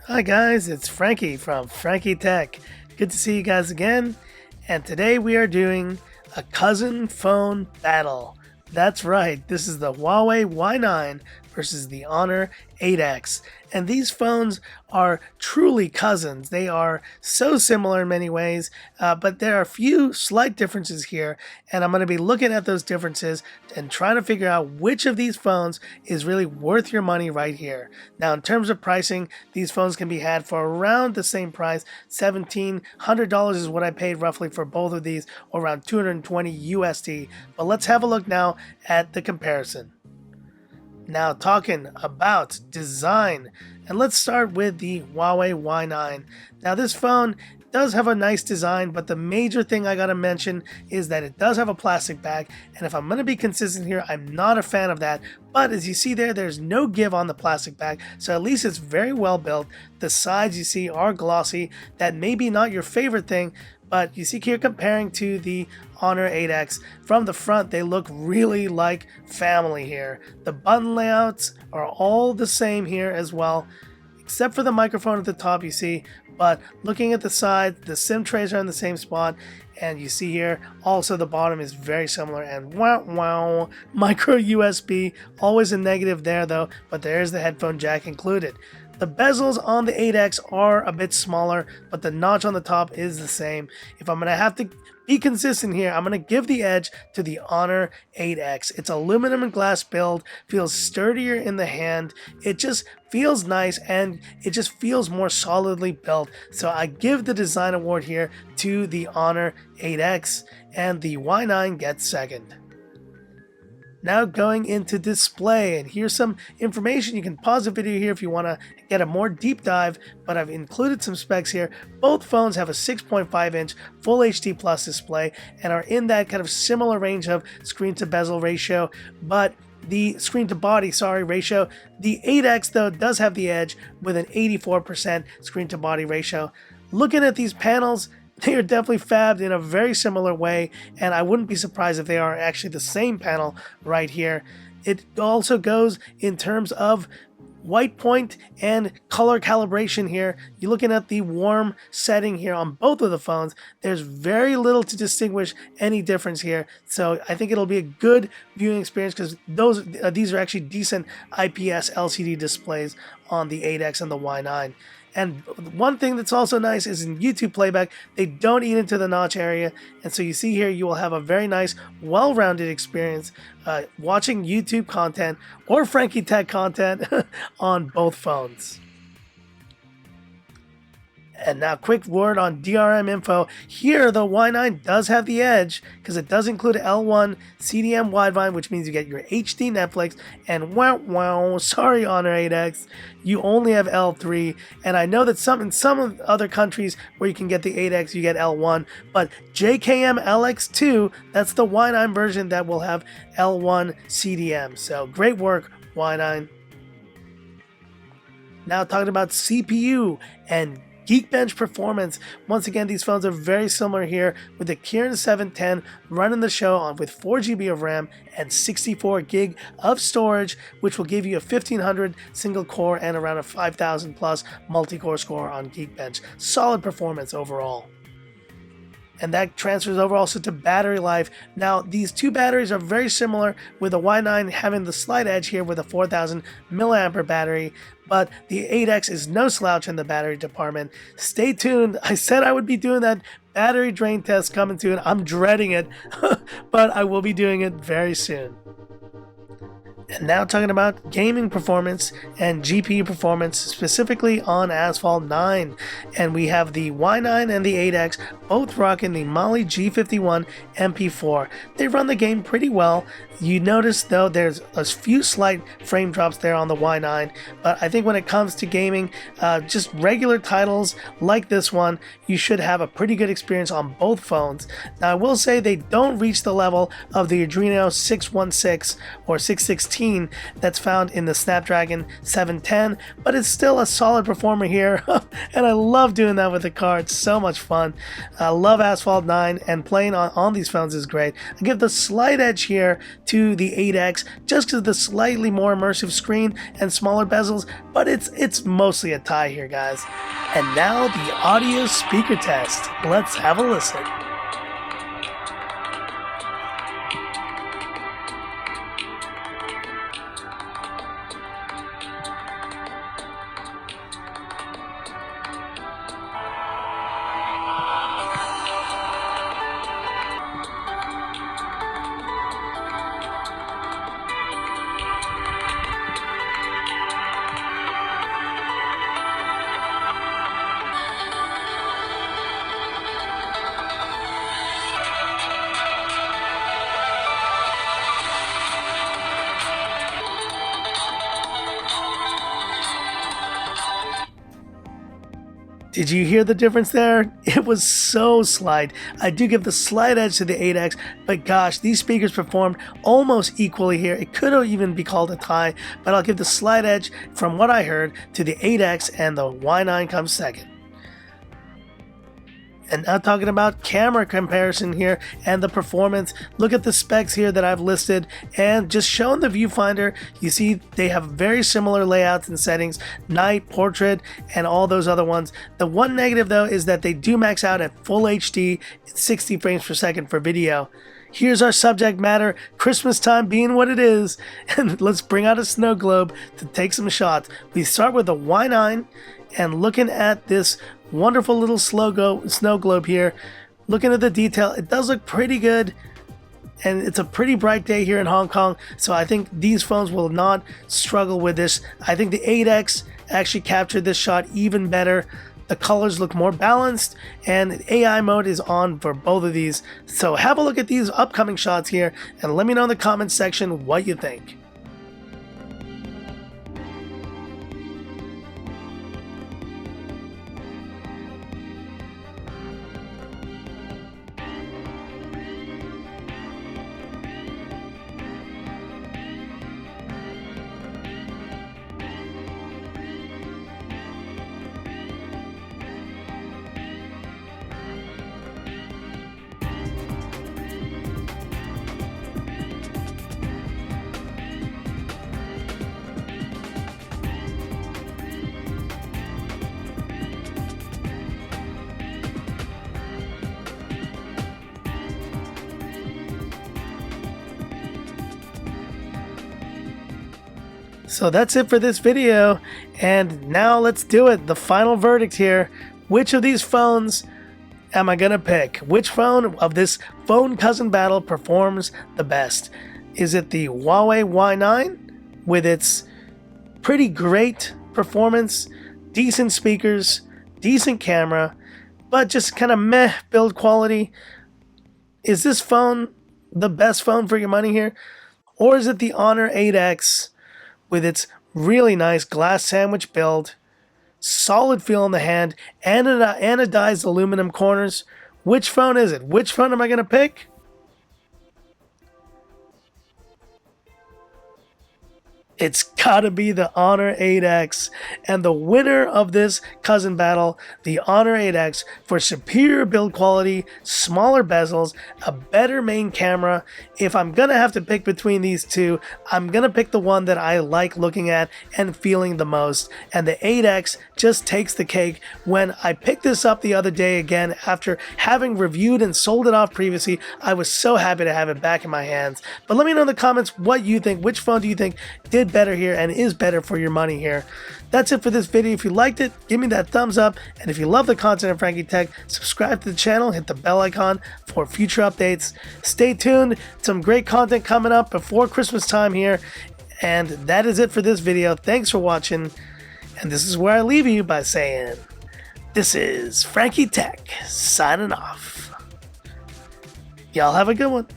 Hi guys, it's Frankie from Frankie Tech. Good to see you guys again. And today we are doing a cousin phone battle. That's right, this is the Huawei Y9 versus the Honor 8X. And these phones are truly cousins. They are so similar in many ways, but there are a few slight differences here. And I'm going to be looking at those differences and trying to figure out which of these phones is really worth your money right here. Now, in terms of pricing, these phones can be had for around the same price. $1,700 is what I paid roughly for both of these, or around 220 USD. But let's have a look now at the comparison. Now talking about design, and let's start with the Huawei Y9. Now this phone does have a nice design, but the major thing I gotta mention is that it does have a plastic back, and if I'm gonna be consistent here, I'm not a fan of that. But as you see there's no give on the plastic back, so at least it's very well built. The sides you see are glossy. That may be not your favorite thing, but you see here comparing to the Honor 8X, from the front they look really like family here. The button layouts are all the same here as well, except for the microphone at the top you see. But looking at the side, the SIM trays are in the same spot, and you see here also the bottom is very similar. And wow, micro USB, always a negative there though, but there is the headphone jack included. The bezels on the 8X are a bit smaller, but the notch on the top is the same. If I'm going to have to be consistent here, I'm going to give the edge to the Honor 8X. It's aluminum and glass build, feels sturdier in the hand. It just feels nice, and it just feels more solidly built. So I give the design award here to the Honor 8X, and the Y9 gets second. Now going into display, and here's some information. You can pause the video here if you want to get a more deep dive, but I've included some specs here. Both phones have a 6.5 inch Full HD Plus display and are in that kind of similar range of screen to bezel ratio, but the screen to body ratio, the 8X though does have the edge with an 84% screen to body ratio. Looking at these panels, they are definitely fabbed in a very similar way, and I wouldn't be surprised if they are actually the same panel right here. It also goes in terms of white point and color calibration here. You're looking at the warm setting here on both of the phones. There's very little to distinguish any difference here, so I think it'll be a good viewing experience because these are actually decent IPS LCD displays on the 8X and the Y9. And one thing that's also nice is in YouTube playback, they don't eat into the notch area. And so you see here, you will have a very nice, well-rounded experience watching YouTube content or Frankie Tech content on both phones. And now quick word on DRM info. Here the Y9 does have the edge because it does include L1 CDM wideband, which means you get your HD Netflix, and sorry Honor 8X, you only have L3. And I know that in some other countries where you can get the 8X you get L1, but JKM LX2, that's the Y9 version that will have L1 CDM. So great work, Y9. Now talking about CPU and Geekbench performance. Once again, these phones are very similar here, with the Kirin 710 running the show on with 4 GB of RAM and 64 GB of storage, which will give you a 1500 single core and around a 5000 plus multi-core score on Geekbench. Solid performance overall. And that transfers over also to battery life. Now, these two batteries are very similar, with the Y9 having the slight edge here with a 4000 milliampere battery, but the 8X is no slouch in the battery department. Stay tuned. I said I would be doing that battery drain test coming soon. I'm dreading it, but I will be doing it very soon. And now talking about gaming performance and GPU performance, specifically on Asphalt 9. And we have the Y9 and the 8X both rocking the Mali G51 MP4. They run the game pretty well. You notice though there's a few slight frame drops there on the Y9, but I think when it comes to gaming, just regular titles like this one, you should have a pretty good experience on both phones. Now I will say they don't reach the level of the Adreno 616 or 616 13 that's found in the Snapdragon 710, but it's still a solid performer here. And I love doing that with the car. It's so much fun. I love Asphalt 9, and playing on these phones is great. I give the slight edge here to the 8X just because of the slightly more immersive screen and smaller bezels, but it's mostly a tie here, guys. And now the audio speaker test. Let's have a listen. Did you hear the difference there? It was so slight. I do give the slight edge to the 8X, but gosh, these speakers performed almost equally here. It could even be called a tie, but I'll give the slight edge from what I heard to the 8X, and the Y9 comes second. And now talking about camera comparison here and the performance, look at the specs here that I've listed, and just showing the viewfinder, you see they have very similar layouts and settings, night, portrait, and all those other ones. The one negative though is that they do max out at full HD, 60 frames per second for video. Here's our subject matter, Christmas time being what it is, and let's bring out a snow globe to take some shots. We start with the Y9, and looking at this wonderful little snow globe here, looking at the detail, it does look pretty good, and it's a pretty bright day here in Hong Kong, so I think these phones will not struggle with this. I think the 8X actually captured this shot even better. The colors look more balanced, and AI mode is on for both of these. So have a look at these upcoming shots here and let me know in the comments section what you think. So that's it for this video, and now let's do it. The final verdict here. Which of these phones am I gonna pick? Which phone of this phone cousin battle performs the best? Is it the Huawei Y9 with its pretty great performance, decent speakers, decent camera, but just kind of meh build quality? Is this phone the best phone for your money here? Or is it the Honor 8X with its really nice glass sandwich build, solid feel in the hand, and anodized aluminum corners? Which phone is it? Which phone am I going to pick? It's gotta be the Honor 8X, and the winner of this cousin battle, the Honor 8X, for superior build quality, smaller bezels, a better main camera. If I'm gonna have to pick between these two, I'm gonna pick the one that I like looking at and feeling the most, and the 8X just takes the cake. When I picked this up the other day again, after having reviewed and sold it off previously, I was so happy to have it back in my hands. But let me know in the comments what you think. Which phone do you think did better here and is better for your money here? That's it for this video. If you liked it, give me that thumbs up, and if you love the content of Frankie Tech, subscribe to the channel, hit the bell icon for future updates. Stay tuned, some great content coming up before Christmas time here, and that is it for this video. Thanks for watching, and this is where I leave you by saying, this is Frankie Tech signing off. Y'all have a good one.